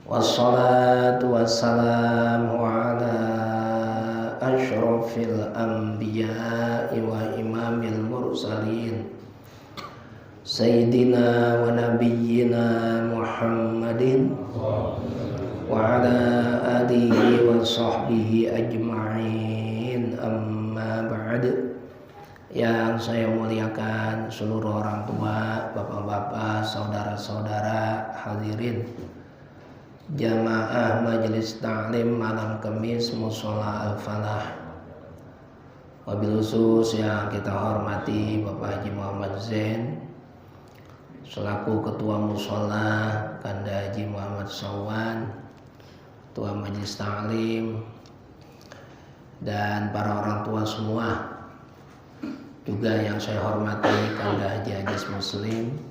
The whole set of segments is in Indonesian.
Wassalatu wassalamu ala asyrafil anbiya'i wa imamil mursalin Sayyidina wa nabiyyina Muhammadin wa ala alihi wa sahbihi ajma'in, amma ba'd. Yang saya muliakan seluruh orang tua, bapak-bapak, saudara-saudara, hadirin jamaah majelis ta'lim malam Kamis Mushola Al-Falah. Wabil khusus yang kita hormati Bapak Haji Muhammad Zain selaku Ketua Mushola, Kanda Haji Muhammad Sawan, Ketua Majelis Ta'lim, dan para orang tua semua. Juga yang saya hormati Kanda Haji Ajis Muslim.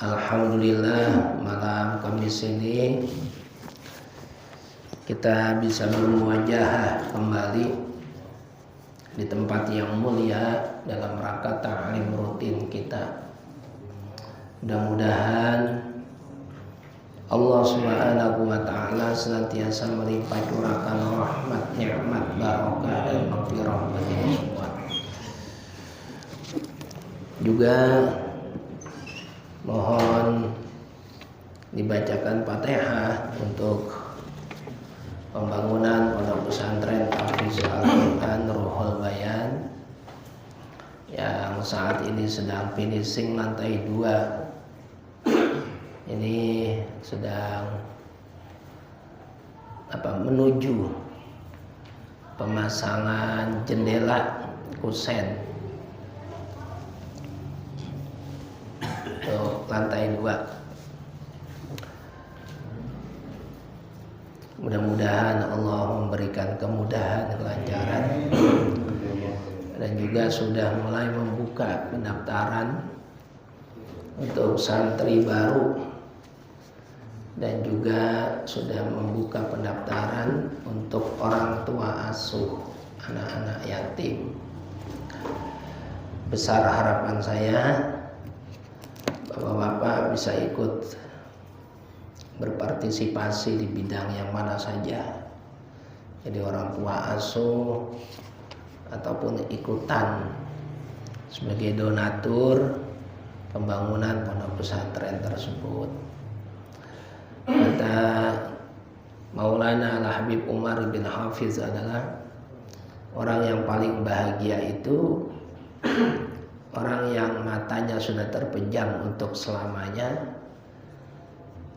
Alhamdulillah, malam Kamis ini kita bisa bermuajahah kembali di tempat yang mulia dalam rangka ta'lim rutin kita. Mudah-mudahan Allah Subhanahu wa ta'ala senantiasa melimpah curahkan rahmat, nikmat, barokah dan maghfirah bagi semua. Juga mohon dibacakan Fatihah untuk pembangunan pondok pesantren Hafiz Al-Quran Ruhul Bayan yang saat ini sedang finishing lantai 2. Ini sedang menuju pemasangan jendela kusen untuk lantai 2. Mudah-mudahan Allah memberikan kemudahan, kelancaran, dan juga sudah mulai membuka pendaftaran untuk santri baru, dan juga sudah membuka pendaftaran untuk orang tua asuh anak-anak yatim. Besar harapan saya Bapak-bapak bisa ikut berpartisipasi di bidang yang mana saja. Jadi orang tua asuh ataupun ikutan sebagai donatur pembangunan pondok pesantren tersebut. Kata Maulana Al-Habib Umar bin Hafiz adalah orang yang paling bahagia itu orang yang matanya sudah terpejam untuk selamanya,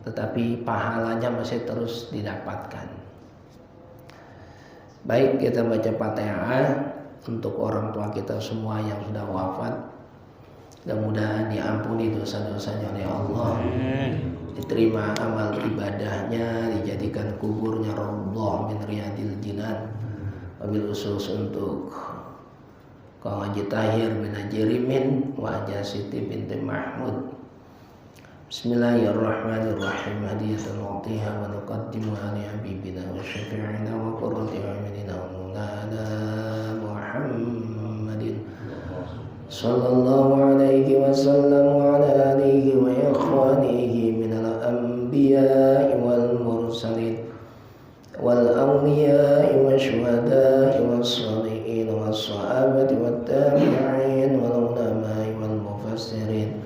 tetapi pahalanya masih terus didapatkan. Baik, kita baca Fatihah untuk orang tua kita semua yang sudah wafat. Mudah-mudahan diampuni dosa-dosanya oleh Allah, diterima amal ibadahnya, dijadikan kuburnya Raudhah min riyadil jinan. Wabil khusus untuk Kang Haji Tahir bin Haji Rimin wa Haji Siti binti Mahmud. Bismillahirrahmanirrahim. Hadiyatan nu'tiha wa nuqaddimuha li habibina wa syafi'ina wa qurrati a'yunina wa maulana Muhammadin sallallahu alaihi wasallam wa ala alihi wa ikhwanihi minal anbiya'i wal mursalin wal awliya'i wa syuhada'i was shalihin was sahabati wat tabi'in wal ulama'i wal mufassirin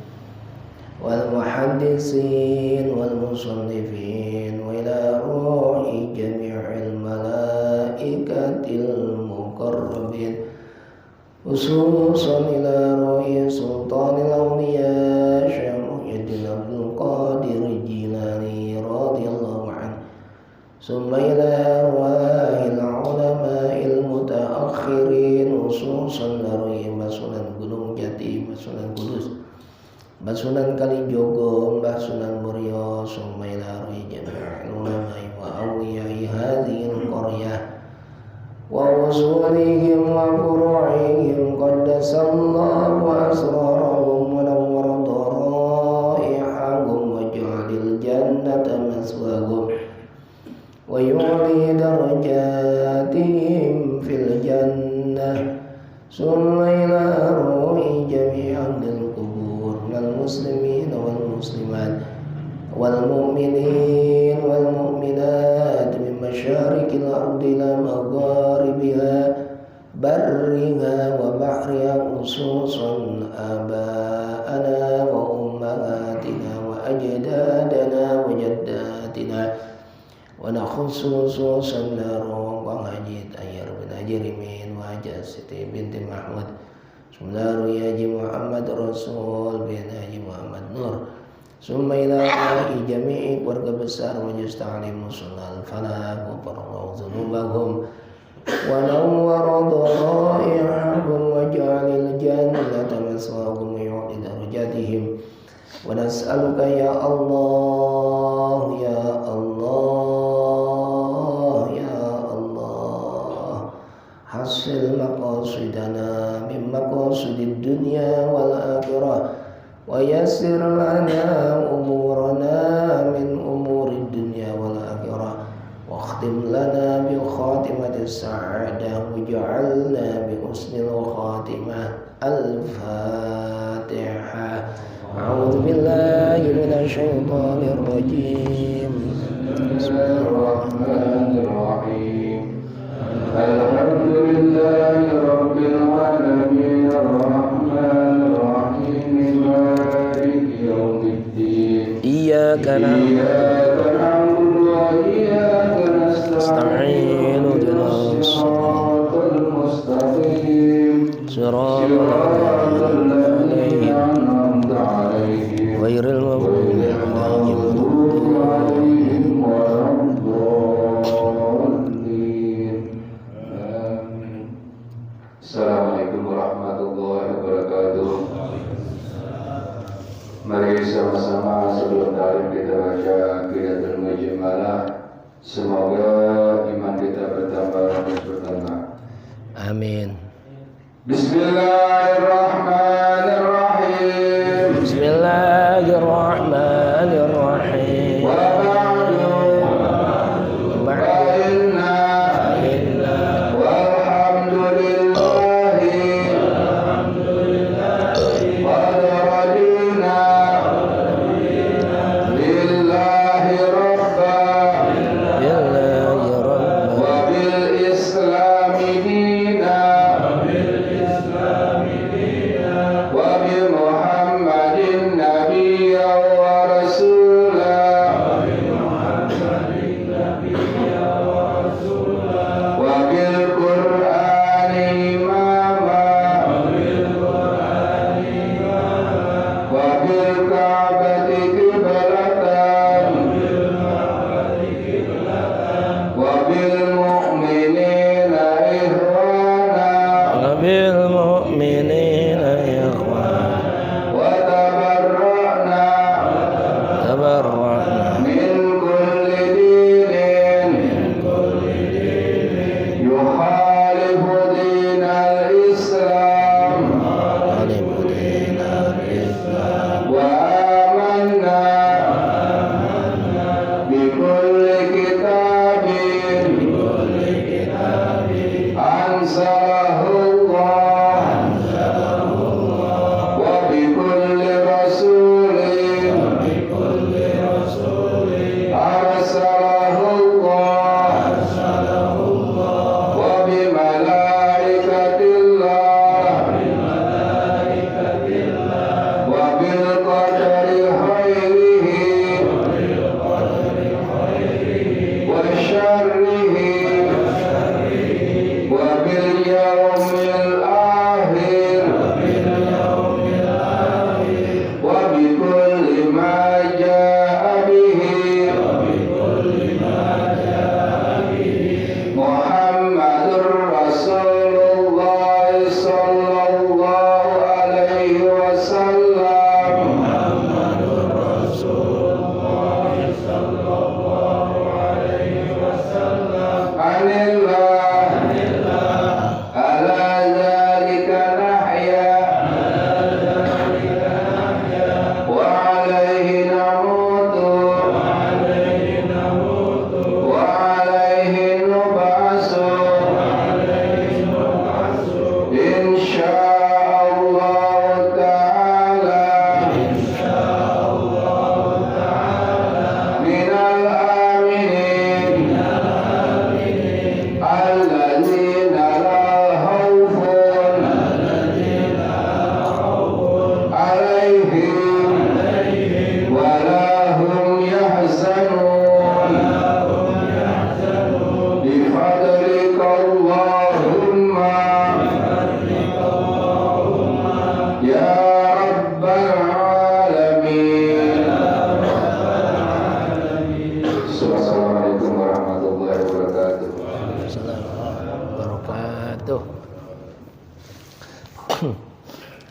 wal muhaddisin wal musannifin wa ila ruhi jami'il malaikatil muqarrabin khususan ila ruhi sultanil awliya Syekh Muhyiddin Abdul Qadir Jilani radhiyallahu anhu, summa ila arwahil ulama'il mutaakhirin khususan dari Mbah Sunan Gunung Jati, Mbah Sunan Kudus, Mbah Sunan Kalijogo, Mbah Sunan Muria, summa ila arwahil jami'il ulama'i wa awliya'i hadhil qaryah wa usulihim wa furu'ihim qaddasallahu asrarahum wa nawwara daraihahum wa ja'alil jannata maswahum wa yu'li darajatihim fil jannah summa ila ruhi jami'an lil qubur wal muslimin wal muslimat والمؤمنين والمؤمنات من مشارق الأرض إلى مغاربها برها وبحرها خصوصا آباءنا وأمهاتنا وأجدادنا وجداتنا ونخص خصوصا روح وحجيت أير بن أجرمين وحجة ستي بنت محمود سمنار ياجي محمد رسول بن Haji Muhammad Nur summa ila jami'i keluarga besar majlis ta'lim sunnal falah wa farqau dzunubahum wa nawwara dharaihum wa ja'alil jannata maswahum yu'id darajatihim wa nas'aluka ya Allah ya Allah ya Allah hasil maqasidana min maqasidid dunya wal akhirah wa yassir lana umurana min umuri dunya wal akhirah wa khtim lana bi khatimatis sa'adah waj'alna bi husnil khatimah al-fatihah a'udzu billahi minasy syaithanir rajim bismillahirrahmanirrahim alhamdulillahi rabbil alamin arrahmanir rahim maliki yaumiddin iyyaka na'budu wa iyyaka nasta'in ihdinas siratal mustaqim siratal ladzina an'amta 'alaihim ghairil maghdubi 'alaihim waladdallin. Assalamualaikum warahmatullahi wabarakatuh. Mari sama-sama sebelum talim kita baca Aqidatul Mujmalah. Semoga iman kita bertambah terus bertambah. Amin. Bismillahirrahmanirrahim. Bismillahirrahmanirrahim. Wa ba'du fa inna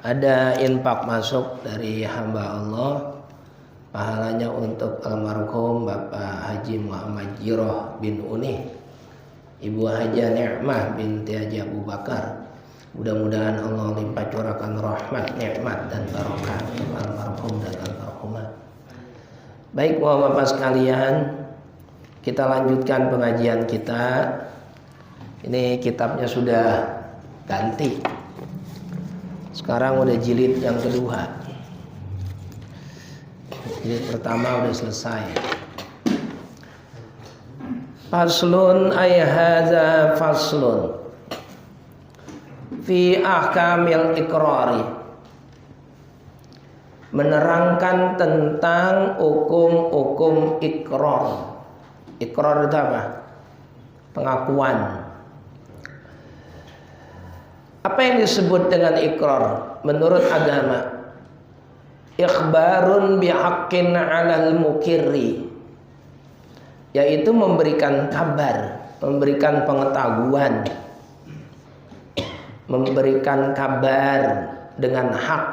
ada infak masuk dari hamba Allah, pahalanya untuk almarhum Bapak Haji Muhammad Jiroh bin Unih, Ibu Hajah Ni'mah binti Haji Abu Bakar. Mudah-mudahan Allah limpah curahkan rahmat, nikmat dan barokah untuk almarhum dan almarhumah. Baik Bapak sekalian, kita lanjutkan pengajian kita. Ini kitabnya sudah ganti. Sekarang udah jilid yang kedua. Jilid pertama udah selesai. Faslun ay hadza faslun fi ahkamil iqrari. Menerangkan tentang hukum-hukum iqrar. Iqrar itu apa? Pengakuan. Apa yang disebut dengan iqrar menurut agama? Ikhbarun bihaqqin 'alal mukirri, yaitu memberikan kabar, memberikan pengetahuan, memberikan kabar dengan hak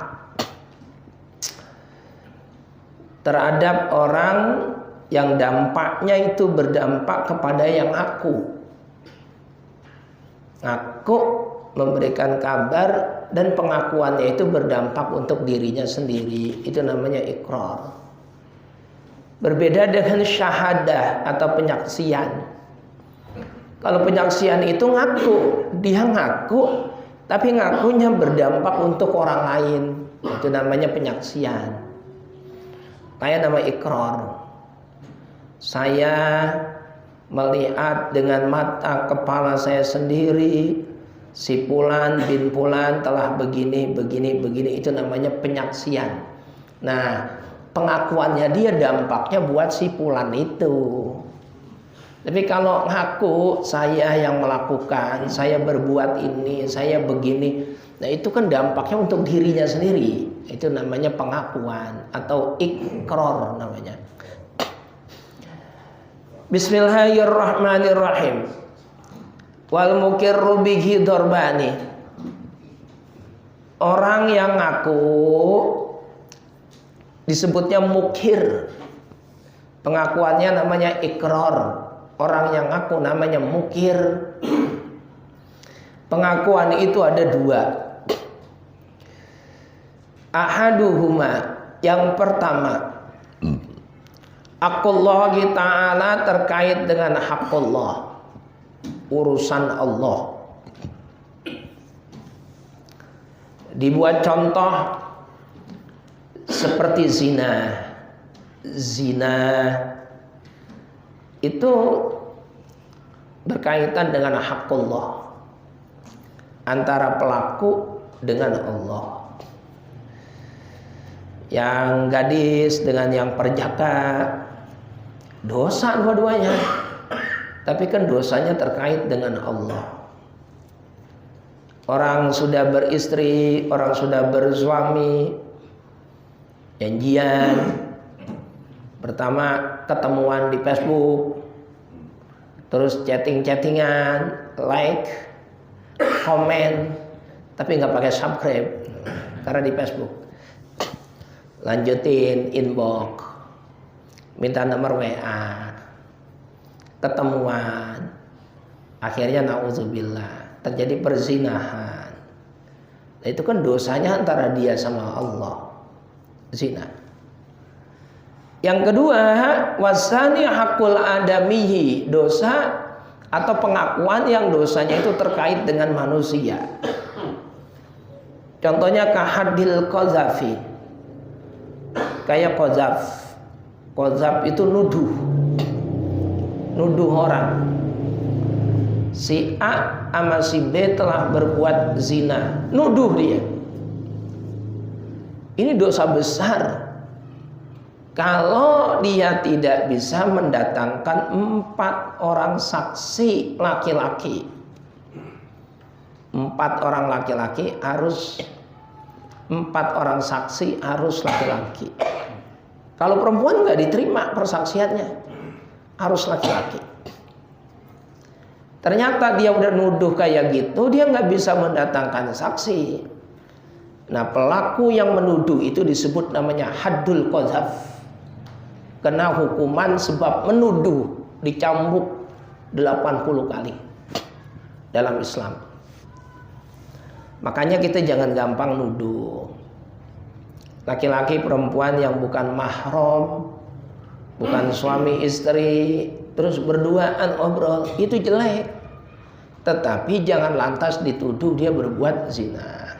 terhadap orang yang dampaknya itu berdampak kepada yang ngaku. Ngaku memberikan kabar dan pengakuannya itu berdampak untuk dirinya sendiri. Itu namanya iqrar. Berbeda dengan syahadah atau penyaksian. Kalau penyaksian itu ngaku, dia ngaku, tapi ngakunya berdampak untuk orang lain. Itu namanya penyaksian. Kayak nama iqrar. Saya melihat dengan mata kepala saya sendiri, si Fulan bin Fulan telah begini, itu namanya penyaksian. Nah, pengakuannya dia dampaknya buat si Fulan itu. Tapi kalau ngaku saya yang melakukan, saya berbuat ini, saya begini, nah itu kan dampaknya untuk dirinya sendiri. Itu namanya pengakuan atau iqrar namanya. Bismillahirrahmanirrahim. Wal mukirru bihi dorbani. Orang yang ngaku disebutnya mukir. Pengakuannya namanya iqrar. Orang yang ngaku namanya mukir. Pengakuan itu ada dua. Ahaduhuma, yang pertama, haqqullah ta'ala terkait dengan haqqullah, urusan Allah. Dibuat contoh seperti zina. Zina itu berkaitan dengan haqqullah, antara pelaku dengan Allah. Yang gadis dengan yang perjaka, dosa dua-duanya. Tapi kan dosanya terkait dengan Allah. Orang sudah beristri, orang sudah bersuami, janjian. Pertama ketemuan di Facebook, terus chatting-chattingan, like, komen, tapi nggak pakai subscribe karena di Facebook. Lanjutin inbox, minta nomor WA, ketemuan, akhirnya na'udzubillah terjadi perzinahan. Nah, itu kan dosanya antara dia sama Allah, zina. Yang kedua, wasani hakul adamihi, dosa atau pengakuan yang dosanya itu terkait dengan manusia. Contohnya kahadil qazafi. Kayak qazaf. Qazaf itu nuduh. Nuduh orang. Si A sama si B telah berbuat zina. Nuduh dia. Ini dosa besar. Kalau dia tidak bisa mendatangkan 4 orang saksi laki-laki. 4 orang laki-laki harus 4 orang saksi harus laki-laki. Kalau perempuan nggak diterima persaksiannya, harus laki-laki. Ternyata dia udah nuduh kayak gitu, dia nggak bisa mendatangkan saksi. Nah, pelaku yang menuduh itu disebut namanya haddul qadzaf. Kena hukuman sebab menuduh, dicambuk 80 kali dalam Islam. Makanya kita jangan gampang nuduh. Laki-laki perempuan yang bukan mahram, bukan suami istri, terus berduaan ngobrol, itu jelek. Tetapi jangan lantas dituduh dia berbuat zina.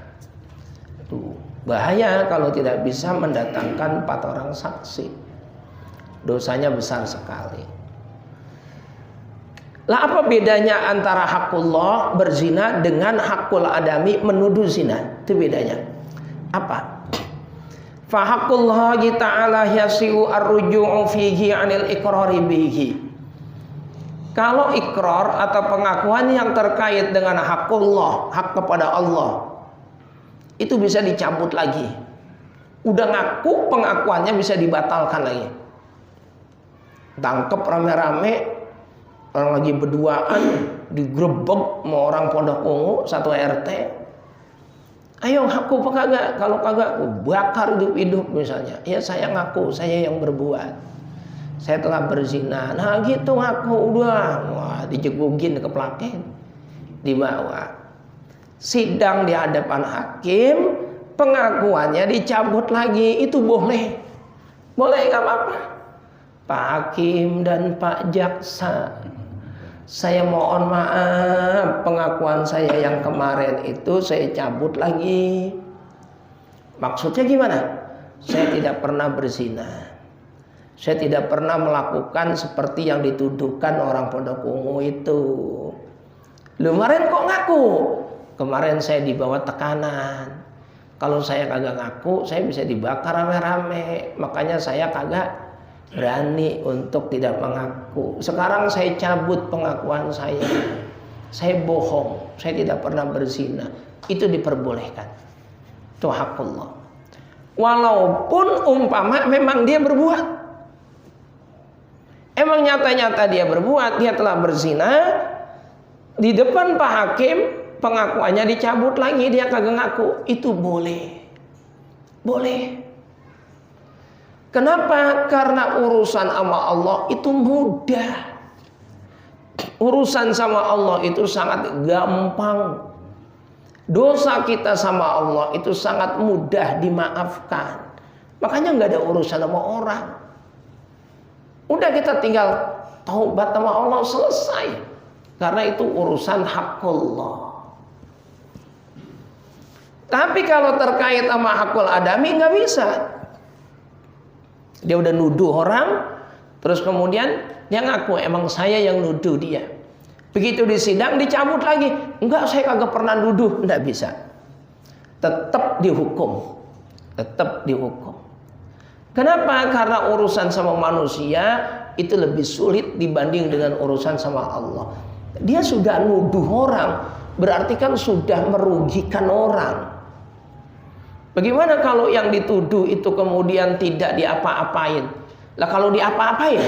Tuh, bahaya kalau tidak bisa mendatangkan 4 orang saksi. Dosanya besar sekali. Lah, apa bedanya antara hakullah berzina dengan hakul adami menuduh zina? Itu bedanya. Apa? Fa hakullah ta'ala yasiu ar-ruju'u fihi 'anil iqrari bihi. Kalau ikrar atau pengakuan yang terkait dengan hakullah, hak kepada Allah, itu bisa dicabut lagi. Udah ngaku, pengakuannya bisa dibatalkan lagi. Tangkep rame-rame, orang lagi berduaan, digrebek sama orang Pondok Ungu, satu RT. Ayo ngaku apa kagak? Kalau kagak, bakar hidup-hidup misalnya. Ya saya ngaku, saya yang berbuat. Saya telah berzina. Nah gitu ngaku, udah. Wah, dijegugin, keplakin, dibawa. Sidang di hadapan hakim, pengakuannya dicabut lagi. Itu boleh. Boleh, gak apa-apa. Pak Hakim dan Pak Jaksa, saya mohon maaf, pengakuan saya yang kemarin itu saya cabut lagi. Maksudnya gimana? Saya tidak pernah berzina. Saya tidak pernah melakukan seperti yang dituduhkan orang Pondok Ungu itu. Lu kemarin kok ngaku? Kemarin saya dibawa tekanan. Kalau saya kagak ngaku, saya bisa dibakar rame-rame. Makanya saya kagak berani untuk tidak mengaku. Sekarang saya cabut pengakuan saya. Saya bohong, saya tidak pernah berzina. Itu diperbolehkan. Itu hakullah. Walaupun umpama memang dia berbuat, emang nyata-nyata dia berbuat, dia telah berzina, di depan Pak Hakim pengakuannya dicabut lagi, dia kagak ngaku, itu boleh. Boleh. Kenapa? Karena urusan sama Allah itu mudah. Urusan sama Allah itu sangat gampang. Dosa kita sama Allah itu sangat mudah dimaafkan. Makanya nggak ada urusan sama orang. Udah kita tinggal taubat sama Allah, selesai. Karena itu urusan hakullah. Tapi kalau terkait sama hakul adami nggak bisa. Dia udah nuduh orang, terus kemudian dia ngaku emang saya yang nuduh dia. Begitu di sidang dicabut lagi. Enggak, saya kagak pernah nuduh. Enggak bisa. Tetap dihukum. Tetap dihukum. Kenapa? Karena urusan sama manusia itu lebih sulit dibanding dengan urusan sama Allah. Dia sudah nuduh orang, berarti kan sudah merugikan orang. Bagaimana kalau yang dituduh itu kemudian tidak diapa-apain? Lah kalau diapa-apain,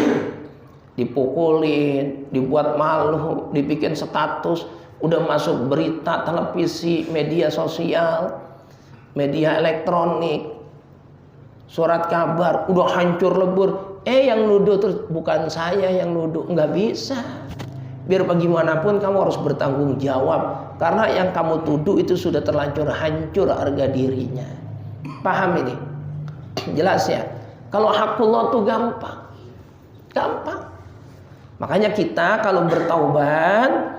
dipukulin, dibuat malu, dibikin status, udah masuk berita, televisi, media sosial, media elektronik, surat kabar, udah hancur lebur. Yang nuduh terus bukan saya yang nuduh, nggak bisa. Biar bagaimanapun kamu harus bertanggung jawab. Karena yang kamu tuduh itu sudah terlanjur hancur harga dirinya. Paham ini? Jelas ya? Kalau hakullah itu gampang. Gampang. Makanya kita kalau bertaubat,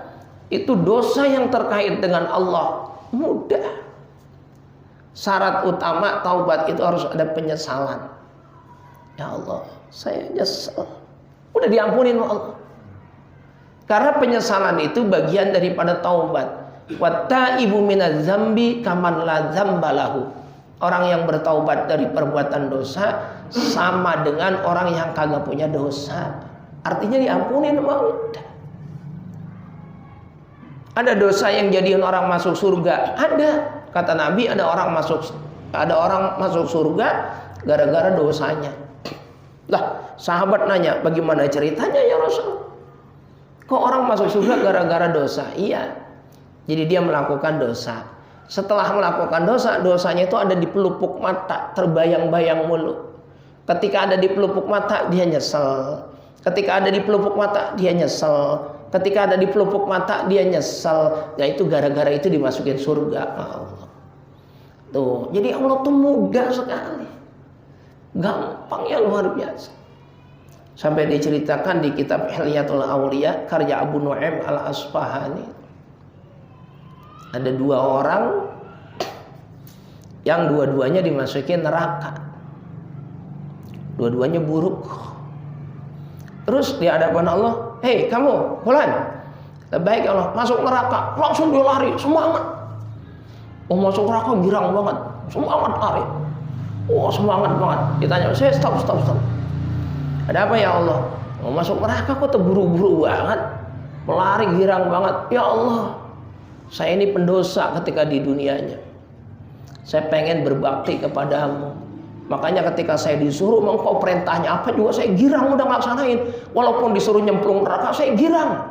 itu dosa yang terkait dengan Allah mudah. Syarat utama taubat itu harus ada penyesalan. Ya Allah, saya nyesel. Udah diampunin sama Allah. Karena penyesalan itu bagian daripada taubat. Wattaibu minadz dzambi kaman la dzambalahu. Orang yang bertaubat dari perbuatan dosa sama dengan orang yang kagak punya dosa. Artinya diampuni sama Allah. Ada dosa yang jadiin orang masuk surga? Ada. Kata Nabi ada orang masuk surga gara-gara dosanya. Lah, sahabat nanya, bagaimana ceritanya ya Rasul? Kok orang masuk surga gara-gara dosa? Iya. Jadi dia melakukan dosa. Setelah melakukan dosa, dosanya itu ada di pelupuk mata, terbayang-bayang mulu. Ketika ada di pelupuk mata, dia nyesel. Ketika ada di pelupuk mata, dia nyesel. Ketika ada di pelupuk mata, dia nyesel. Ya itu gara-gara itu dimasukin surga Allah. Tuh, jadi Allah tuh mudah sekali. Gampang ya, luar biasa. Sampai diceritakan di kitab Hilyatul Auliya karya Abu Nu'aim Al-Asfahani. Ada 2 orang yang dua-duanya dimasukin neraka. Dua-duanya buruk. Terus di hadapan Allah, "Hei kamu, Fulan, baik ya Allah, masuk neraka." Langsung dia lari, semangat. Oh, masuk neraka girang banget, semangat lari. Oh, semangat banget. Ditanya, "Saya stop. Ada apa ya Allah?" "Mau masuk neraka kok terburu-buru banget, melari girang banget." "Ya Allah, saya ini pendosa ketika di dunianya. Saya pengen berbakti kepadamu. Makanya ketika saya disuruh engkau perintahnya apa juga saya girang udah ngelaksanain. Walaupun disuruh nyemplung neraka saya girang.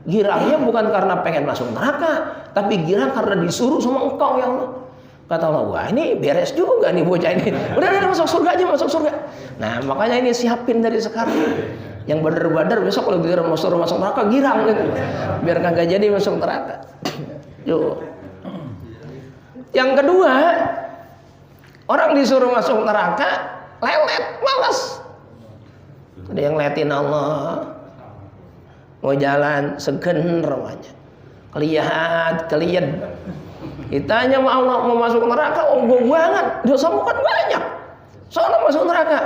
Girangnya bukan karena pengen masuk neraka, tapi girang karena disuruh sama engkau ya Allah." Kata Allah, "Wah ini beres juga nih bocah ini. Udah masuk surga aja, masuk surga." Nah makanya ini siapin dari sekarang. Yang badar-badar besok kalau girang masuk neraka girang gitu. Biar kagak jadi masuk neraka. Yo. Yang kedua, orang disuruh masuk neraka, lelet, malas. Ada yang letin Allah. Mau jalan segen rupanya. Kelihatan. Ditanya sama Allah mau masuk neraka, onggo banget. Dosa bukan banyak. Soalnya masuk neraka.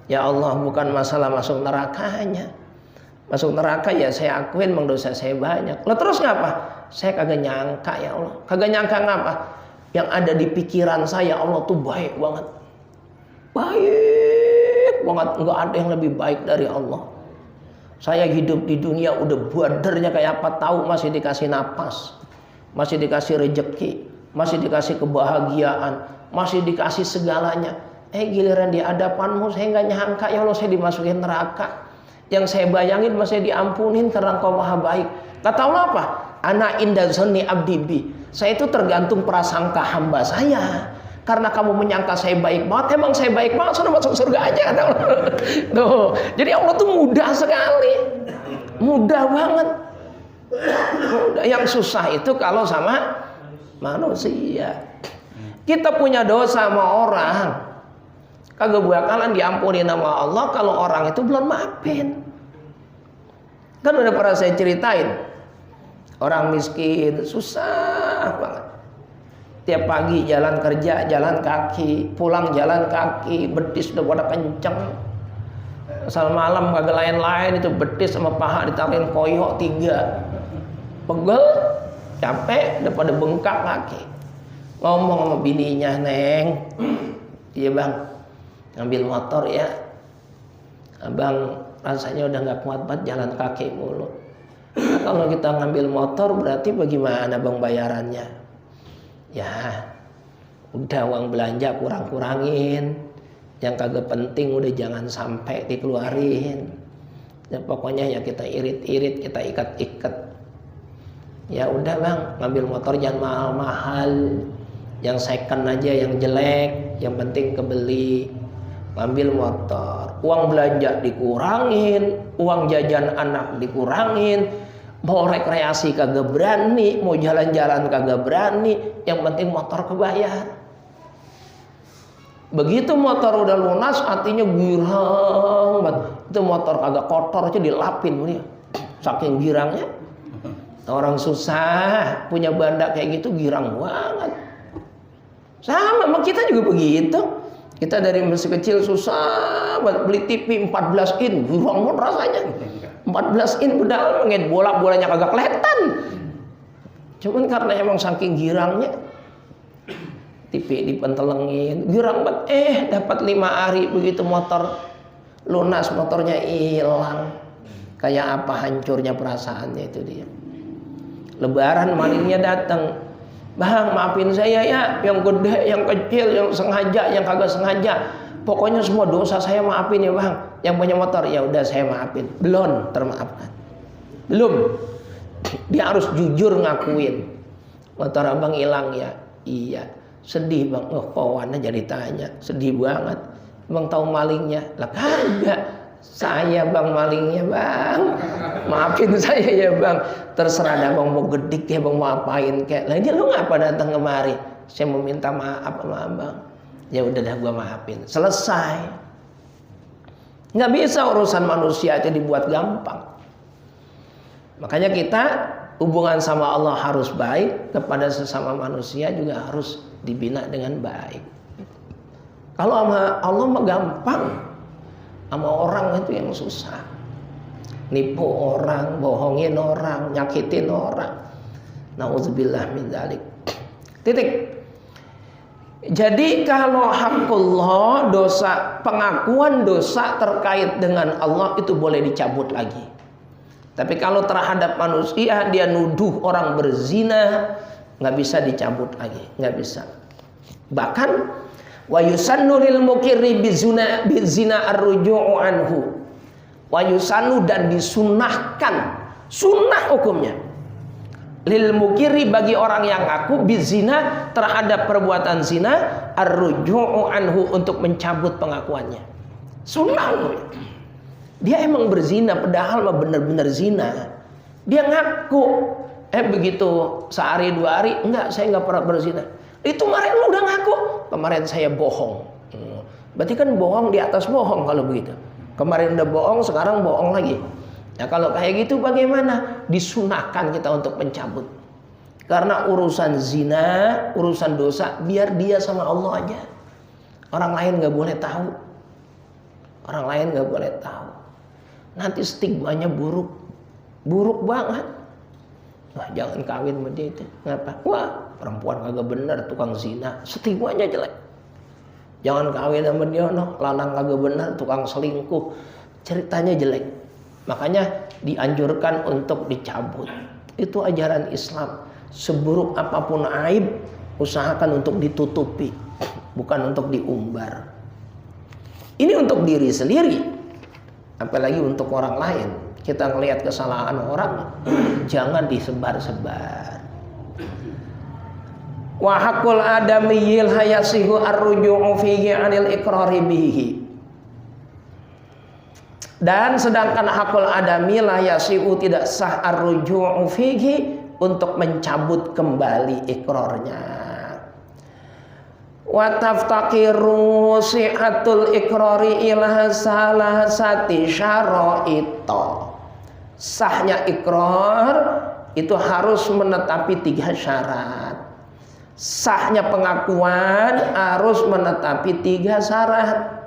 Ya Allah, bukan masalah masuk nerakanya. Masuk neraka ya saya akuin memang dosa saya banyak. Lah terus ngapa? Saya kagak nyangka ya Allah. Kagak nyangka ngapa? Yang ada di pikiran saya Allah tuh baik banget. Baik banget, enggak ada yang lebih baik dari Allah. Saya hidup di dunia udah badarnya kayak apa tahu, masih dikasih napas, masih dikasih rejeki, masih dikasih kebahagiaan, masih dikasih segalanya. Giliran di hadapanmu saya nggak nyangka ya Allah saya dimasukin neraka. Yang saya bayangin masih diampunin karena Engkau maha baik. Kata Allah apa? Ana inda zanni abdi bi. Saya itu tergantung prasangka hamba saya. Karena kamu menyangka saya baik banget, emang saya baik banget, sudah masuk surga aja kata Allah. Tuh, jadi Allah tuh mudah sekali, mudah banget. Mudah. Yang susah itu kalau sama manusia. Kita punya dosa sama orang, kagak bakalan diampuni nama Allah kalau orang itu belum maafin. Kan udah pernah saya ceritain, orang miskin susah banget. Tiap pagi jalan kerja, jalan kaki, pulang jalan kaki, betis udah pada kenceng. Asal malam kagak lain-lain itu betis sama paha ditaruhin koyo 3. Pegel, capek, udah pada bengkak kaki. Ngomong sama bininya, "Neng, iya bang, ngambil motor ya. Abang rasanya udah gak kuat banget jalan kaki mulu. Nah, kalau kita ngambil motor berarti bagaimana bang bayarannya?" "Ya udah uang belanja kurang-kurangin, yang kagak penting udah jangan sampai dikeluarin. Ya pokoknya ya kita irit-irit, kita ikat-ikat. Ya udah bang, ngambil motor jangan mahal-mahal, yang second aja yang jelek, yang penting kebeli." Ngambil motor, uang belanja dikurangin, uang jajan anak dikurangin, mau rekreasi kagak berani, mau jalan-jalan kagak berani, yang penting motor kebayar. Begitu motor udah lunas, hatinya girang banget. Itu motor kagak kotor aja dilapin dia, saking girangnya. Orang susah punya banda kayak gitu girang banget. Sama kita juga begitu. Kita dari masih kecil susah buat beli TV 14 in, girang banget rasanya. 14 in bedal ngeliat bola-bolanya kagak kelihatan. Cuman karena emang saking girangnya TV dipentelengin, girang banget. Dapat 5 hari begitu motor lunas, motornya hilang. Kayak apa hancurnya perasaannya itu dia. Lebaran malingnya datang. "Bang, maafin saya ya, yang gede, yang kecil, yang sengaja, yang kagak sengaja. Pokoknya semua dosa saya maafin ya bang." Yang punya motor, "Ya udah saya maafin." Belum termaafkan. Belum. Dia harus jujur ngakuin. "Motor abang hilang ya. Iya. Sedih bang, kawannya jadi tanya, sedih banget. Bang tahu malingnya? Lah kagak, saya bang malingnya bang. Maafin saya ya bang. Terserah dah bang mau gedik ya bang mau apain kayak. Lah ini lu ngapa datang kemari? Saya mau minta maaf sama abang. Ya udah dah gua maafin. Selesai. Nggak bisa urusan manusia itu dibuat gampang. Makanya kita hubungan sama Allah harus baik, kepada sesama manusia juga harus dibina dengan baik. Kalau sama Allah mah gampang, sama orang itu yang susah. Nipu orang, bohongin orang, nyakitin orang. Nauzubillah min dzalik. Titik. Jadi kalau haqqullah, dosa, pengakuan dosa terkait dengan Allah itu boleh dicabut lagi. Tapi kalau terhadap manusia dia nuduh orang berzina, nggak bisa dicabut lagi, nggak bisa. Bahkan wa yusannu lil mukirri bizina ar-ruju'u anhu. Wa yusannu, dan disunahkan, sunnah hukumnya. Lil mukirri, bagi orang yang ngaku bizina, terhadap perbuatan zina, ar-ruju'u anhu, untuk mencabut pengakuannya. Sunnah hukumnya. Dia emang berzina, padahal mah benar-benar zina. Dia ngaku, begitu sehari dua hari, enggak, saya enggak pernah berzina. Itu kemarin lu udah ngaku, kemarin saya bohong. Berarti kan bohong di atas bohong kalau begitu. Kemarin udah bohong, sekarang bohong lagi. Nah kalau kayak gitu bagaimana? Disunahkan kita untuk mencabut. Karena urusan zina, urusan dosa, biar dia sama Allah aja. Orang lain nggak boleh tahu. Orang lain nggak boleh tahu. Nanti stigmanya buruk, buruk banget. Wah jangan kawin sama dia itu. Ngapa? Wah perempuan kagak bener, tukang zina, stigmanya jelek. Jangan kawin sama dia, no, lanang kagak bener, tukang selingkuh, ceritanya jelek. Makanya dianjurkan untuk dicabut. Itu ajaran Islam. Seburuk apapun aib, usahakan untuk ditutupi, bukan untuk diumbar. Ini untuk diri sendiri. Apalagi untuk orang lain. Kita ngelihat kesalahan orang, jangan disebar-sebar. Wa haqqul adamiyil hayasihu ar-ruju'u fihi 'anil iqrari bihi. Dan sedangkan hakul adami la yasihu, tidak sah ar-ruju'u fihi, untuk mencabut kembali ikrarnya. Wa taftaqiru sihatul ikrari ila salasati syara'ita. Sahnya ikrar itu harus menetapi 3 syarat. Sahnya pengakuan harus menetapi 3 syarat.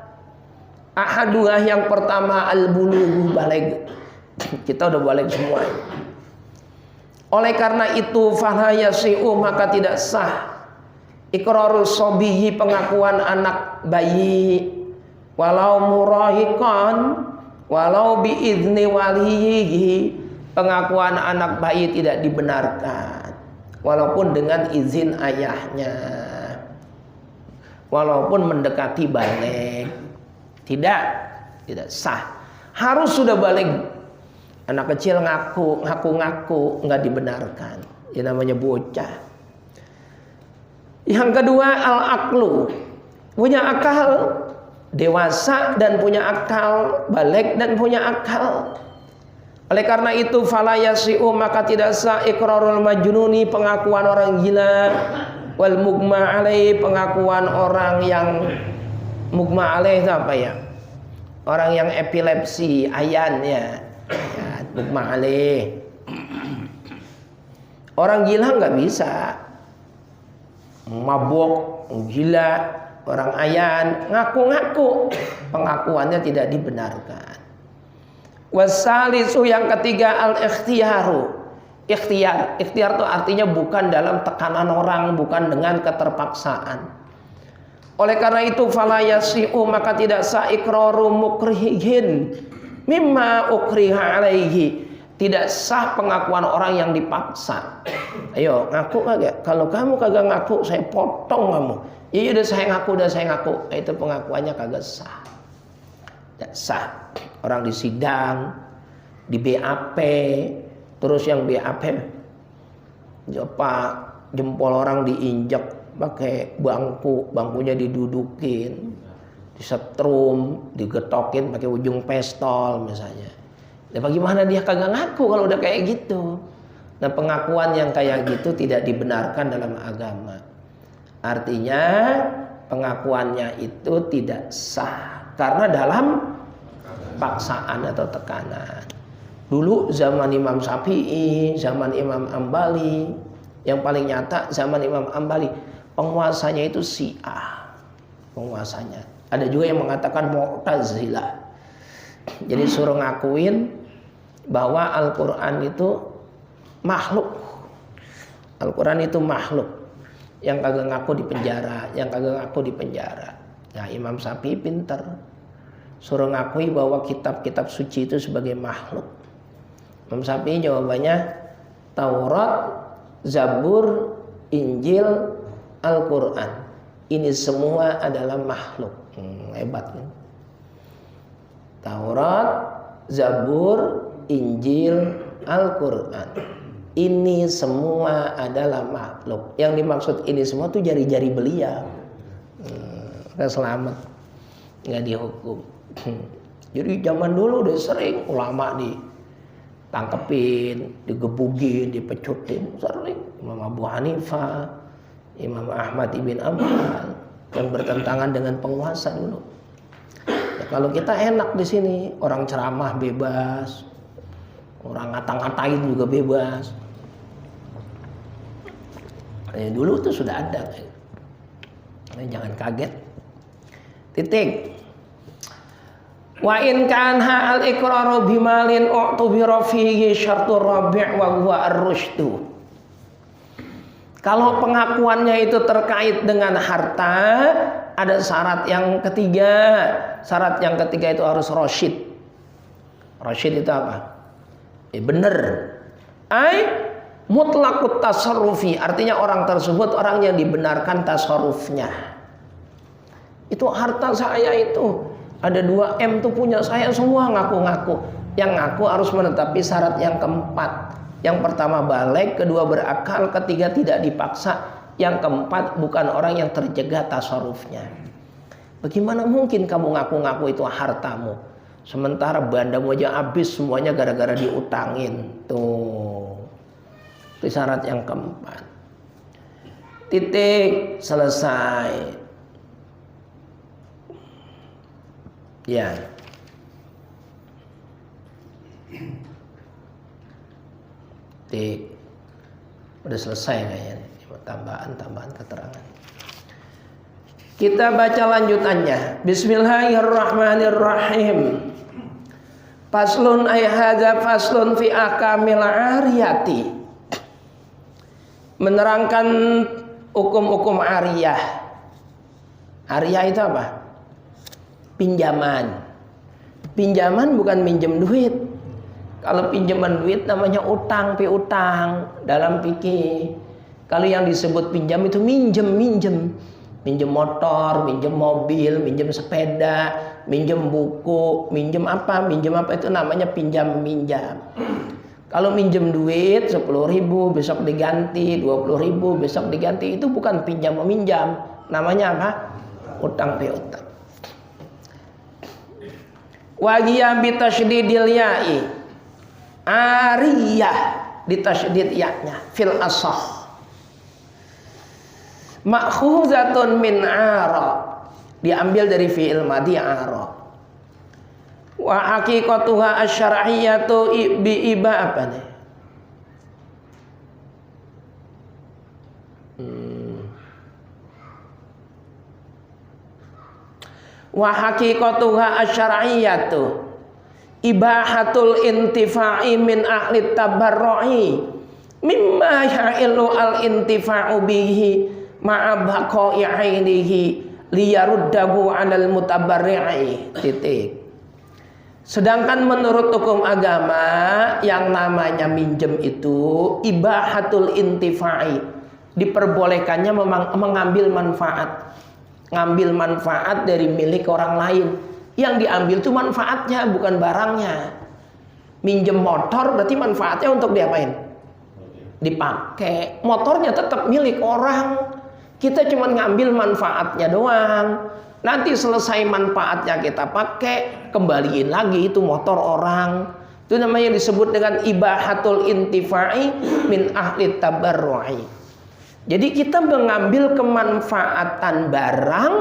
Ahaduhah, yang pertama, al-bulughu, baligh. Kita udah baligh semua. Oleh karena itu fala yasi'u, maka tidak sah iqrarus sobihi, pengakuan anak bayi, walau murahiqan, walau biizni walihi, pengakuan anak bayi tidak dibenarkan walaupun dengan izin ayahnya, walaupun mendekati baligh. Tidak sah. Harus sudah baligh. Anak kecil ngaku nggak dibenarkan. Ini namanya bocah. Yang kedua, al-aqlu, punya akal, dewasa dan punya akal, baligh dan punya akal. Oleh karena itu fala yasi'u, maka tidak sah iqrarul majnuni, pengakuan orang gila, wal mugma alaih, pengakuan orang yang mugma alaih itu apa ya? Orang yang epilepsi, ayan ya, mugma alaih. Orang gila nggak bisa, mabuk, gila, orang ayan, ngaku-ngaku, pengakuannya tidak dibenarkan. Wasalisu, yang ketiga, al-ikhtiyaru. Ikhtiar itu artinya bukan dalam tekanan orang, bukan dengan keterpaksaan. Oleh karena itu fala yasi'u, maka tidak sah iqraru mukrihin mimma ukriha alaihi, tidak sah pengakuan orang yang dipaksa. Ayo ngaku kagak? Kalau kamu kagak ngaku, saya potong kamu. Iya udah saya ngaku. Itu pengakuannya kagak sah. Tidak sah. Orang di sidang, di BAP, terus yang BAP jempol orang diinjek, pakai bangkunya didudukin, disetrum, digetokin pakai ujung pistol misalnya. Nah, bagaimana dia kagak ngaku kalau udah kayak gitu? Nah, pengakuan yang kayak gitu tidak dibenarkan dalam agama. Artinya pengakuannya itu tidak sah karena dalam paksaan atau tekanan. Dulu zaman Imam Syafi'i, zaman Imam Ambali, yang paling nyata zaman Imam Ambali, penguasanya itu Syiah. Penguasanya. Ada juga yang mengatakan Mu'tazilah. Jadi suruh ngakuin bahwa Al-Quran itu makhluk. Al-Quran itu makhluk. Yang kagak ngaku di penjara, yang kagak ngaku di penjara. Nah, Imam Syafi'i pinter. Suruh ngakui bahwa kitab-kitab suci itu sebagai makhluk. Imam Syafi'i jawabannya Taurat, Zabur, Injil, Al-Quran. Ini semua adalah makhluk. Hebat kan? Taurat, Zabur, Injil, Al-Quran. Ini semua adalah makhluk. Yang dimaksud ini semua tuh jari-jari beliau. Nggak selamat, nggak dihukum. Jadi zaman dulu udah sering ulama ditangkepin, digebugin, dipecutin, sering. Imam Abu Hanifah, Imam Ahmad ibn Hanbal yang bertentangan dengan penguasa dulu. Ya, kalau kita enak di sini, orang ceramah bebas, orang ngata-ngatain juga bebas. Dulu tuh sudah ada. Jangan kaget. Titik. Wa in kana al-iqraru bimalin u'tubira fihi syartur rabi' wa huwa ar-rusydu. Kalau pengakuannya itu terkait dengan harta, ada syarat yang ketiga. Syarat yang ketiga itu harus rasyid. Rasyid itu apa? Benar. Mutlaqut tasarrufi, artinya orang tersebut orang yang dibenarkan tasarrufnya. Itu harta saya itu ada 2M tuh punya saya semua, ngaku-ngaku. Yang ngaku harus menetapi syarat yang keempat. Yang pertama balik, kedua berakal, ketiga tidak dipaksa, yang keempat bukan orang yang terjaga tasarrufnya. Bagaimana mungkin kamu ngaku-ngaku itu hartamu, sementara bandamu aja habis semuanya gara-gara diutangin. Tuh, itu syarat yang keempat. Titik, selesai. Ya. Titik. Udah selesai kayaknya. Tambahan keterangan. Kita baca lanjutannya. Bismillahirrahmanirrahim. Faslun ay hadza faslun fi akamil ariyati. Menerangkan hukum-hukum ariyah. Ariyah itu apa? Pinjaman. Pinjaman bukan minjem duit. Kalau pinjaman duit namanya utang, piutang dalam fikih. Kalau yang disebut pinjam itu minjem. Minjem motor, minjem mobil, minjem sepeda, minjem buku, minjem apa itu namanya pinjam-minjam. Kalau minjem duit 10.000 besok diganti, 20.000 besok diganti, itu bukan pinjam meminjam. Namanya apa? Utang piutang. Wajiyah bitasydidil ya'i. Ariyah ditasydid ya-nya fil ashah. Ma'khuzatun min ara. Diambil dari fi'il madhi ara. Wa haqiqatuha asy-syar'iyyatu bi iba apa nih? Wa haqiqatuha asy-syar'iyyatu ibahatul intifa'i min ahli tabarru'i mimma ya'ilu al-intifa'u bihi ma'a baqa'i 'ainihi liyaruddahu 'alal mutabarri'i. Titik. Sedangkan menurut hukum agama yang namanya minjem itu ibahatul intifa'i, diperbolehkannya mengambil manfaat. Ngambil manfaat dari milik orang lain. Yang diambil itu manfaatnya, bukan barangnya. Minjem motor berarti manfaatnya untuk diapain? Dipakai. Motornya tetap milik orang. Kita cuma ngambil manfaatnya doang. Nanti selesai manfaatnya kita pakai, kembaliin lagi itu motor orang. Itu namanya disebut dengan ibahatul intifa'i min ahli tabarru'i. Jadi kita mengambil kemanfaatan barang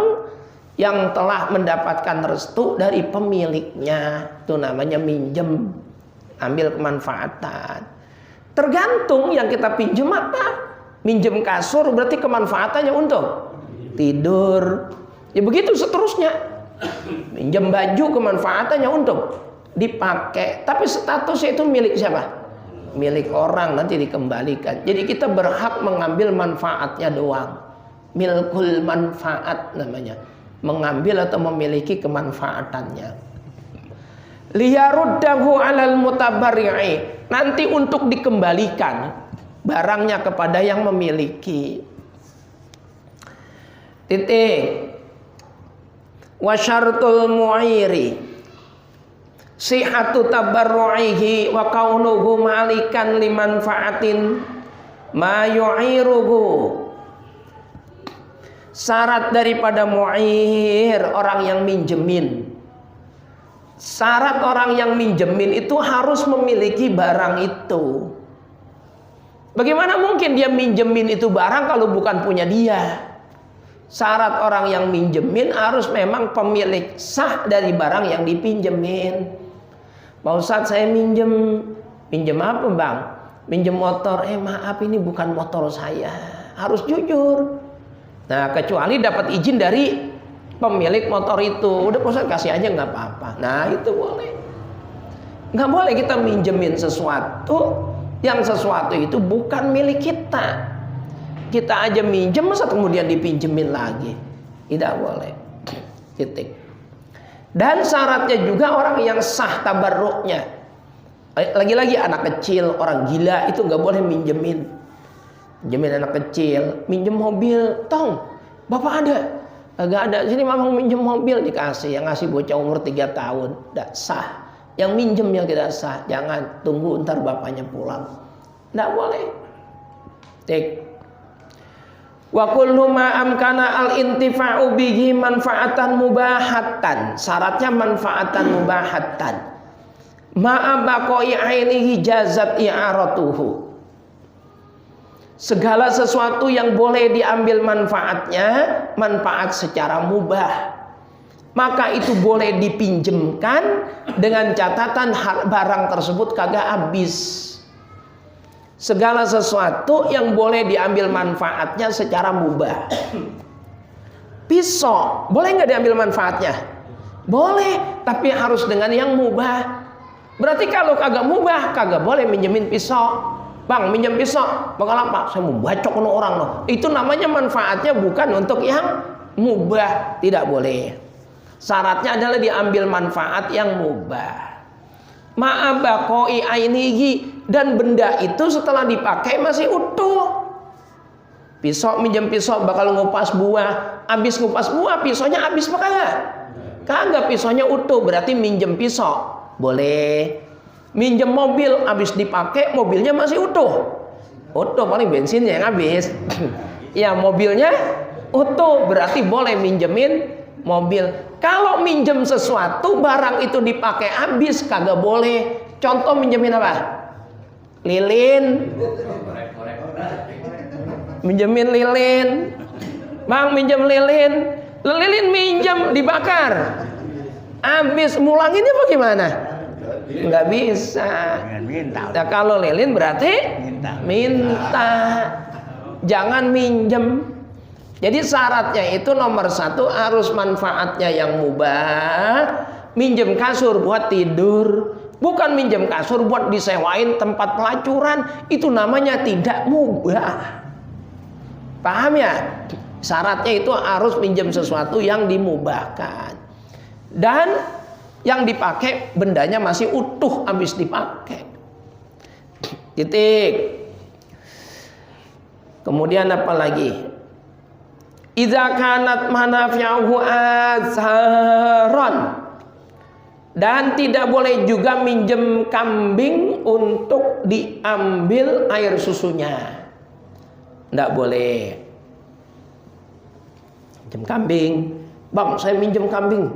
yang telah mendapatkan restu dari pemiliknya. Itu namanya minjem. Ambil kemanfaatan. Tergantung yang kita pinjam apa. Minjem kasur berarti kemanfaatannya untuk tidur. Ya begitu seterusnya. Minjem baju kemanfaatannya untuk dipakai. Tapi statusnya itu milik siapa? Milik orang, nanti dikembalikan. Jadi kita berhak mengambil manfaatnya doang. Milkul manfaat namanya. Mengambil atau memiliki kemanfaatannya. Liyaruddahu alal mutabarri'i. Nanti untuk dikembalikan barangnya kepada yang memiliki. Titik. Wa syartul mu'iri sihatu tabarru'ihi wa kaunuhu malikan limanfaatin ma yu'iruhu. Syarat daripada mu'ir, orang yang minjemin. Syarat orang yang minjemin itu harus memiliki barang itu. Bagaimana mungkin dia minjemin itu barang kalau bukan punya dia? Syarat orang yang minjemin harus memang pemilik sah dari barang yang dipinjemin. Pak Ustadz, saya minjem apa bang? Minjem motor. Maaf, ini bukan motor saya. Harus jujur. Nah, kecuali dapat izin dari pemilik motor itu. Udah Pak Ustadz kasih aja nggak apa-apa. Nah, itu boleh. Nggak boleh kita minjemin sesuatu yang sesuatu itu bukan milik kita. Kita aja minjem, masa kemudian dipinjemin lagi? Tidak boleh. Titik. Dan syaratnya juga orang yang sah tabarruknya. Lagi-lagi anak kecil, orang gila itu nggak boleh minjemin. Minjemin anak kecil, minjem mobil, tong, bapak ada? Agak ada. Sini mama minjem mobil, dikasih. Yang ngasih bocah umur 3 tahun, tidak sah. Yang minjem yang tidak sah, jangan tunggu ntar bapaknya pulang. Tidak boleh. Tik. Wa kullu ma amkana al-intifa'u bihi manfaatan mubahatan. Syaratnya manfaatan mubahatan. Ma baqai ainihi jazat i'aratuhu. Segala sesuatu yang boleh diambil manfaatnya, manfaat secara mubah, maka itu boleh dipinjemkan dengan catatan barang tersebut kagak habis. Segala sesuatu yang boleh diambil manfaatnya secara mubah. Pisau, boleh nggak diambil manfaatnya? Boleh, tapi harus dengan yang mubah. Berarti kalau kagak mubah, kagak boleh minjemin pisau. Bang, minjem pisau, bakal apa? Saya mau bacok sama orang loh. Itu namanya manfaatnya bukan untuk yang mubah, tidak boleh. Syaratnya adalah diambil manfaat yang mubah. Ma'abaqoi ainihi, dan benda itu setelah dipakai masih utuh. Pisau, minjem pisau bakal ngupas buah. Habis ngupas buah, pisaunya habis apa kagak? Kagak, pisaunya utuh, berarti minjem pisau. Boleh. Minjem mobil, habis dipakai mobilnya masih utuh. Utuh, paling bensinnya yang habis. Ya, mobilnya utuh, berarti boleh minjemin mobil. Kalau minjem sesuatu barang itu dipakai habis, kagak boleh. Contoh minjemin apa? Lilin. Minjemin lilin. Bang, minjem lilin. Lilin minjem dibakar. Habis, mulanginnya bagaimana? Nggak bisa. Nah, kalau lilin berarti minta. Jangan minjem. Jadi syaratnya itu nomor 1 harus manfaatnya yang mubah. Minjem kasur buat tidur, bukan minjem kasur buat disewain tempat pelacuran. Itu namanya tidak mubah. Paham ya? Syaratnya itu harus minjem sesuatu yang dimubahkan. Dan yang dipakai bendanya masih utuh habis dipakai. Titik. Kemudian apa lagi? Idza kanat manafi'uhu azharan. Dan tidak boleh juga minjem kambing untuk diambil air susunya. Tidak boleh. Minjem kambing. Bang, saya minjem kambing.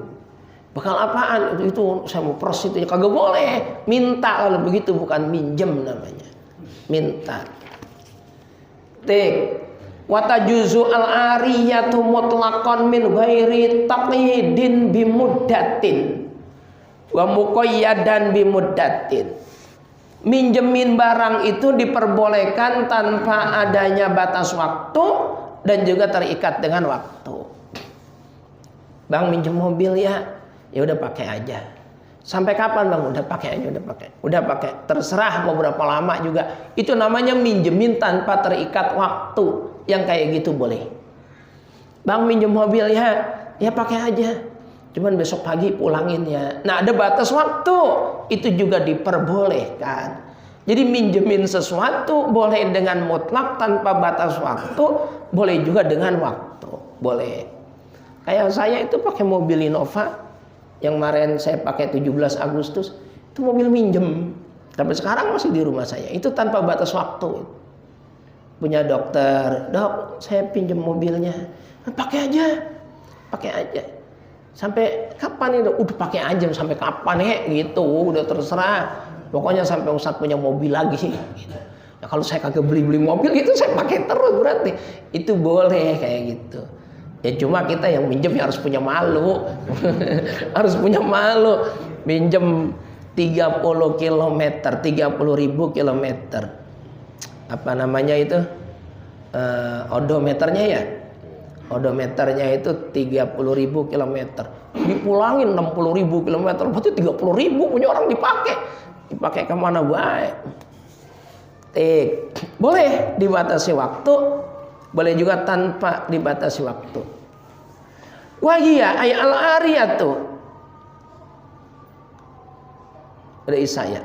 Bakal apaan? Itu saya mau prostitusi. Kagak boleh. Minta kalau begitu, bukan minjem namanya. Minta. Watajuzu al-ariyatu mutlaqan min ghairi taqyidin bimuddatin wa muqayyadan bimuddatin. Minjemin barang itu diperbolehkan tanpa adanya batas waktu dan juga terikat dengan waktu. Bang, minjem mobil ya udah pakai aja. Sampai kapan bang? Udah pakai aja, udah pakai. Terserah mau berapa lama juga. Itu namanya minjemin tanpa terikat waktu. Yang kayak gitu boleh. Bang, minjem mobil ya pakai aja. Cuman besok pagi pulangin ya. Nah, ada batas waktu. Itu juga diperbolehkan. Jadi minjemin sesuatu boleh dengan mutlak tanpa batas waktu, boleh juga dengan waktu. Boleh. Kayak saya itu pakai mobil Innova. Yang kemarin saya pakai 17 Agustus, itu mobil minjem. Sampai sekarang masih di rumah saya. Itu tanpa batas waktu. Punya dokter, dok, saya pinjam mobilnya. Pakai aja. Sampai kapan ini? Udah pakai aja sampai kapan gitu. Udah terserah. Pokoknya sampai Ustadz punya mobil lagi. Gitu. Nah, kalau saya kagak beli mobil itu saya pakai terus berarti. Itu boleh kayak gitu. Ya cuma kita yang minjem harus punya malu. Harus punya malu. Minjem 30 km, 30.000 km. Apa namanya itu? Odometernya ya. Odometernya itu 30.000 km. Dipulangin 60.000 km. Berarti 30.000 punya orang dipakai. Dipakai kemana baik. Boleh dibatasi waktu. Boleh juga tanpa dibatasi waktu. Wahia ay al-ariyatu. Dari saya.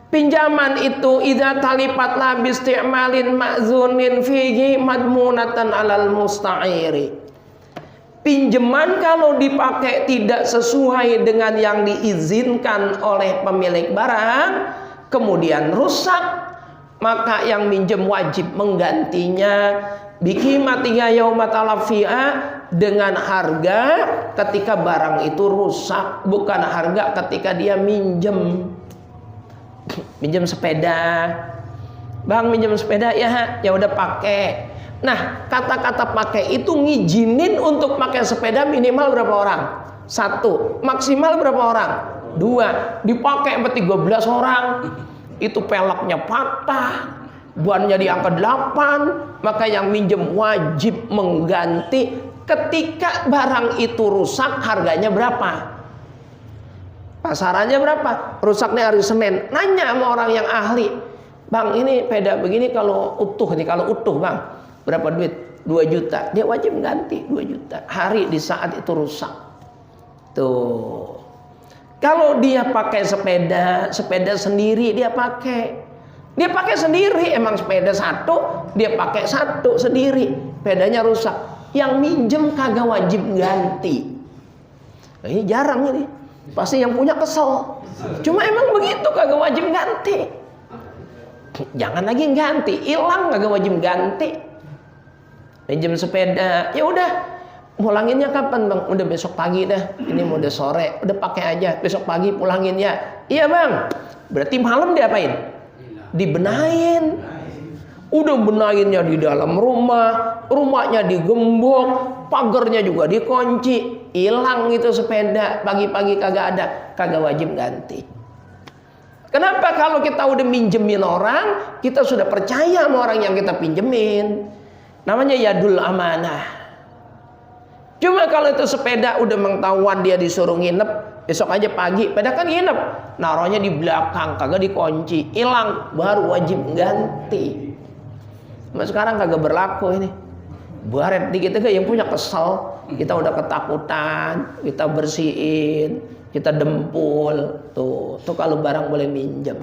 Pinjaman itu idza talipat la bi isti'malin ma'zunin fihi madmunatan 'alal musta'iri. Pinjaman kalau dipakai tidak sesuai dengan yang diizinkan oleh pemilik barang, kemudian rusak, maka yang minjem wajib menggantinya bikimatiha yauma talafi'a, dengan harga ketika barang itu rusak, bukan harga ketika dia minjem. Minjem sepeda, bang minjem sepeda ya udah pakai. Nah, kata-kata pakai itu ngizinin untuk pakai sepeda minimal berapa orang? 1, maksimal berapa orang? 2, dipakai sampai 13 orang. Itu peleknya patah, bannya diangkat 8, maka yang minjem wajib mengganti ketika barang itu rusak. Harganya berapa? Pasarannya berapa? Rusaknya hari Senin. Nanya sama orang yang ahli, bang ini sepeda begini kalau utuh nih, kalau utuh bang berapa duit? 2 juta. Dia wajib ganti 2 juta hari di saat itu rusak. Tuh. Kalau dia pakai sepeda sendiri dia pakai sendiri. Emang sepeda satu, dia pakai satu sendiri. Sepedanya rusak. Yang minjem kagak wajib ganti. Nah, ini jarang ini. Pasti yang punya kesel. Cuma emang begitu, kagak wajib ganti. Jangan lagi ganti, hilang kagak wajib ganti. Minjem sepeda, ya udah. Pulanginnya kapan bang? Udah besok pagi dah. Ini mau udah sore, udah pakai aja. Besok pagi pulangin ya. Iya bang. Berarti malam diapain? Dibenahin. Udah benahinnya di dalam rumah, rumahnya digembok, pagarnya juga dikunci. Hilang itu sepeda, pagi-pagi kagak ada, kagak wajib ganti. Kenapa? Kalau kita udah minjemin orang, kita sudah percaya sama orang yang kita pinjemin. Namanya yadul amanah. Cuma kalau itu sepeda udah mengetahuan dia disuruh nginep, besok aja pagi, sepeda kan nginep, naruhnya di belakang, kagak dikunci, hilang, baru wajib ganti. Mas sekarang kagak berlaku ini. Baret dikit aja yang punya kesel, kita udah ketakutan, kita bersihin, kita dempul. Tuh kalau barang boleh minjem.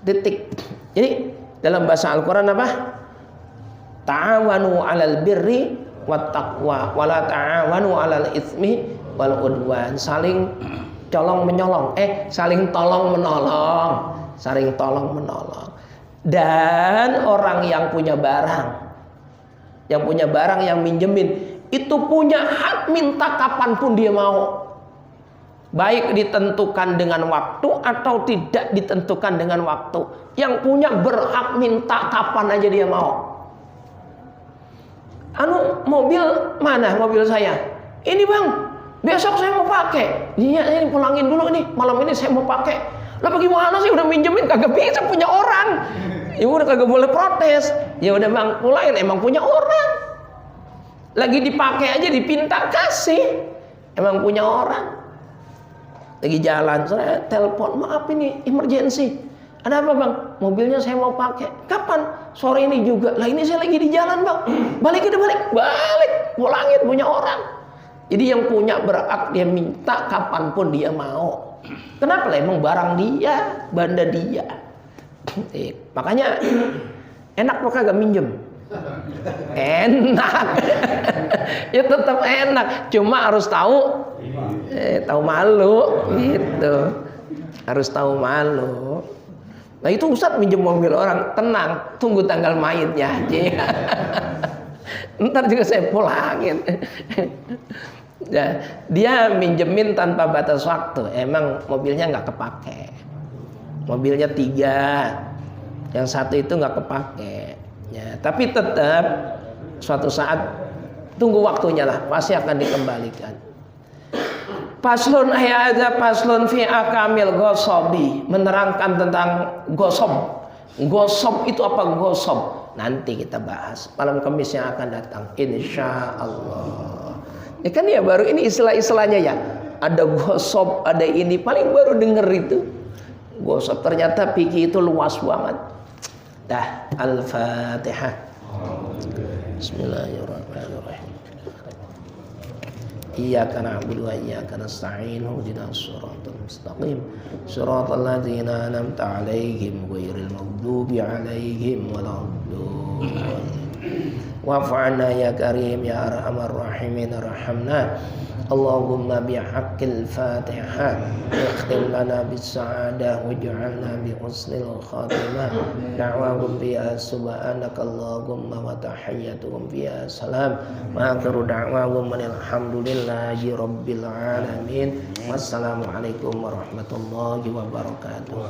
Titik. Jadi dalam bahasa Al-Qur'an apa? Ta'awanu 'alal birri wat taqwa wa la ta'awanu 'alal itsmi wal udwan. Saling colong menyolong, saling tolong menolong, saling tolong menolong. Dan orang yang punya barang Yang punya barang yang minjemin itu punya hak minta kapanpun dia mau. Baik ditentukan dengan waktu atau tidak ditentukan dengan waktu. Yang punya berhak minta kapan aja dia mau. Mobil mana mobil saya? Ini bang, besok saya mau pakai. Iya, ini pulangin dulu nih, malam ini saya mau pakai. Lah bagaimana sih, udah minjemin, kagak bisa, punya orang. Ya udah, kagak boleh protes. Ya udah bang, pulangin, emang punya orang. Lagi dipakai aja dipinta kasih, emang punya orang. Lagi jalan, saya telepon, maaf ini emergency. Ada apa bang? Mobilnya saya mau pakai. Kapan? Sore ini juga. Lah ini saya lagi di jalan bang. Balik, pulangin, punya orang. Jadi yang punya berhak dia minta kapanpun dia mau. Kenapa lah? Emang barang dia, benda dia. Makanya enak kok kagak minjem. Enak. Ya tetap enak. Cuma harus tahu malu gitu. Harus tahu malu. Nah itu Ustadz minjem mobil orang, tenang, tunggu tanggal mainnya aja. Ntar juga saya pulangin. Ya, dia minjemin tanpa batas waktu. Emang mobilnya nggak kepake. Mobilnya 3, yang 1 itu nggak kepake. Ya, tapi tetap suatu saat tunggu waktunya lah, pasti akan dikembalikan. Paslon ayat paslon fi akamil ghosobi, menerangkan tentang ghosob. Ghosob itu apa ghosob? Nanti kita bahas malam Kamis yang akan datang, insya Allah. Ya kan ya, baru ini istilah-istilahnya ya. Ada ghosob, ada ini, paling baru denger itu. Ghosob, ternyata fikih itu luas banget. Dah, Al-Fatihah. Bismillahirrahmanirrahim. Iyyaka na'budu wa iyyaka nasta'in ihdinas siratal mustaqim siratal ladzina an'amta 'alaihim ghairil maghdubi 'alaihim waladdallin. Wa'fa'na ya karim ya arhamar rahimin arhamna. Allahumma bihaqqil Fatihah ikhtim lana bis sa'adah waj'alna bi husnil khatimah. Da'wahum biha subhanaka Allahumma wa tahiyyatuhum biha salam. Wa akhiru da'wahum alhamdulillahi rabbil alamin. Wassalamu alaikum warahmatullahi wabarakatuh.